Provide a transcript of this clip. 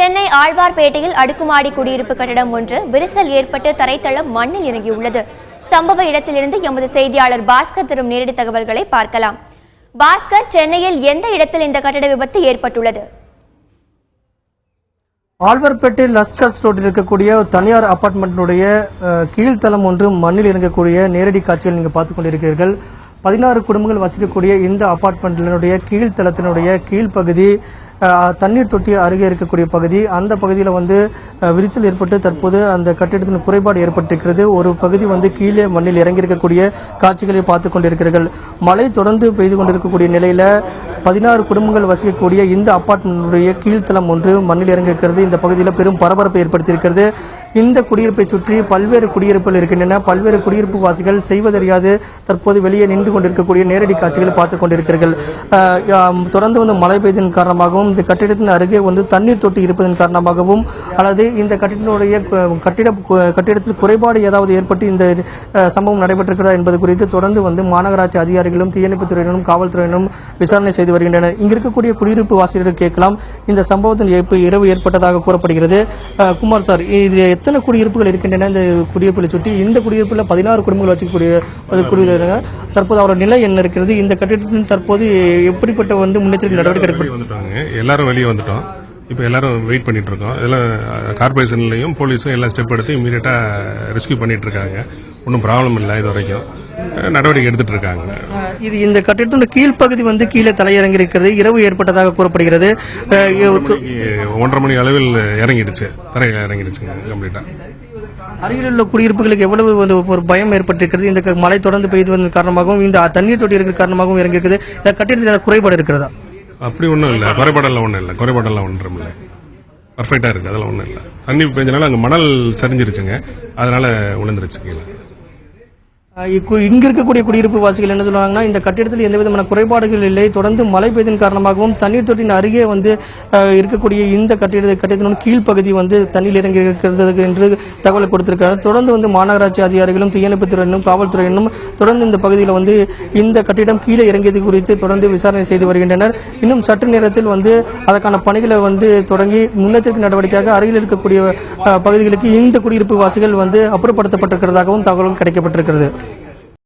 சென்னை ஆழ்வார்பேட்டையில் அடுக்குமாடி குடியிருப்பு கட்டடம் ஒன்று விரிசல் ஏற்பட்டு தரைத்தளம் மண்ணில் இறங்கியுள்ளது. சம்பவ இடத்திலிருந்து எமது செய்தியாளர் பாஸ்கர் தரும் நேரடி தகவல்களை பார்க்கலாம். பாஸ்கர், சென்னையில் எந்த இடத்தில் இந்த கட்டட விபத்து ஏற்பட்டுள்ளது? ஆழ்வார்பேட்டை லஸ்டர்ஸ் ரோட்டில் இருக்கக்கூடிய தனியார் அபார்ட்மெண்ட்டினுடைய கீழ்த்தளம் ஒன்று மண்ணில் இறங்கக்கூடிய நேரடி காட்சிகள் நீங்கள் பார்த்துக் கொண்டிருக்கிறீர்கள். 16 குடும்பங்கள் வசிக்கக்கூடிய இந்த அபார்ட்மெண்ட்டினுடைய கீழ்த்தளத்தினுடைய கீழ்ப்பகுதி தண்ணீர் தொட்டி அருகே இருக்கக்கூடிய பகுதி. அந்த பகுதியில் விரிசல் ஏற்பட்டு தற்போது அந்த கட்டிடத்தின் குறைபாடு ஏற்பட்டிருக்கிறது. ஒரு பகுதி கீழே மண்ணில் இறங்கியிருக்கக்கூடிய காட்சிகளை பார்த்துக் கொண்டிருக்கிறீர்கள். மழை தொடர்ந்து பெய்து கொண்டிருக்கக்கூடிய நிலையில 16 குடும்பங்கள் வசிக்கக்கூடிய இந்த அபார்ட்மெண்ட்டுடைய கீழ்த்தளம் ஒன்று மண்ணில் இறங்கியிருக்கிறது. இந்த பகுதியில் பெரும் பரபரப்பை ஏற்படுத்தியிருக்கிறது. இந்த குடியிருப்பை சுற்றி பல்வேறு குடியிருப்புகள் இருக்கின்றன. பல்வேறு குடியிருப்பு வாசிகள் செய்வதறியாது தற்போது வெளியே நின்று கொண்டிருக்கக்கூடிய நேரடி காட்சிகளை பார்த்துக் கொண்டிருக்கிறீர்கள். தொடர்ந்து மழை பெய்ததன் காரணமாகவும் இந்த கட்டிடத்தின் அருகே தண்ணீர் தொட்டி இருப்பதன் காரணமாகவும் அல்லது இந்த கட்டிடத்தில் குறைபாடு ஏதாவது ஏற்பட்டு இந்த சம்பவம் நடைபெற்றிருக்கிறதா என்பது குறித்து தொடர்ந்து மாநகராட்சி அதிகாரிகளும் தீயணைப்புத் துறையினரும் காவல்துறையினரும் விசாரணை செய்து வருகின்றனர். இங்கு இருக்கக்கூடிய குடியிருப்பு வாசிகளிடம் கேட்கலாம். இந்த சம்பவத்தின் இரவு ஏற்பட்டதாக கூறப்படுகிறது. குமார் சார், இது எத்தனை குடியிருப்புகள் இருக்கின்றன? இந்த குடியிருப்புகளை சுற்றி இந்த குடியிருப்புல 16 குடும்பங்கள் வச்சுக்கூடிய தற்போது அவரோட நிலை என்ன இருக்கிறது? இந்த கட்டிடத்தின் தற்போது எப்படிப்பட்ட முன்னெச்சரிக்கை நடவடிக்கை? எல்லாரும் வெளியே வந்துட்டோம். இப்போ எல்லாரும் வெயிட் பண்ணிட்டு இருக்கோம். இதெல்லாம் கார்பரேஷன்லையும் போலீஸும் எல்லாம் ஸ்டெப் எடுத்து இமீடியட்டா ரெஸ்கியூ பண்ணிட்டு இருக்காங்க. ஒன்றும் ப்ராப்ளம் இல்லை. இது வரைக்கும் நடவடிக்கை எடுத்துட்டு இருக்காங்க. இது இந்த கட்டிடத்தோட கீழ்ப்பகுதி கீழே தலையிறங்கி இருக்கிறது. இரவு ஏற்பட்டதாக கூறப்படுகிறது. 1:30 மணி அளவில் இறங்கிடுச்சு, தரையில் இறங்கிடுச்சுங்க கம்ப்ளீட்டா. அருகில் உள்ள குடியிருப்புகளுக்கு எவ்வளவு ஒரு பயம் ஏற்பட்டிருக்கிறது? இந்த மழை தொடர்ந்து பெய்து காரணமாகவும் இந்த தண்ணீர் தொட்டி இருக்கிற காரணமாகவும் இறங்கியிருக்குது. இந்த கட்டிடத்தில் ஏதாவது குறைபாடு இருக்கிறதா? அப்படி ஒன்றும் இல்லை, குறைபாடெல்லாம் ஒன்றும் இல்லை. குறைபாடெல்லாம் ஒன்றும் இல்லை, பர்ஃபெக்டா இருக்கு. அதெல்லாம் ஒன்றும் இல்லை. தண்ணி பெஞ்சனால அங்கே மணல் சரிஞ்சிருச்சுங்க, அதனால விழுந்துருச்சு கீழே. இங்க இருக்கக்கூடிய குடியிருப்பு வாசிகள் என்ன சொல்றாங்கன்னா, இந்த கட்டிடத்தில் எந்த விதமான குறைபாடுகள் இல்லை. தொடர்ந்து மழை பெய்தன் காரணமாகவும் தண்ணீர் தொட்டின் அருகே இருக்கக்கூடிய இந்த கட்டிடத்தின் கீழ்ப்பகுதி தண்ணீர் இறங்கி இருக்கிறது என்று தகவல் கொடுத்திருக்கிறார். தொடர்ந்து மாநகராட்சி அதிகாரிகளும் தீயணைப்புத் துறையினரும் காவல்துறையினரும் தொடர்ந்து இந்த பகுதியில் இந்த கட்டிடம் கீழே இறங்கியது குறித்து தொடர்ந்து விசாரணை செய்து வருகின்றனர். இன்னும் சற்று நேரத்தில் அதற்கான பணிகளை தொடங்கி முன்னெச்சரிக்கை நடவடிக்கையாக அருகில் இருக்கக்கூடிய பகுதிகளுக்கு இந்த குடியிருப்பு வாசிகள் அப்புறப்படுத்தப்பட்டிருக்கிறதாகவும் தகவல் கிடைக்கப்பட்டிருக்கிறது.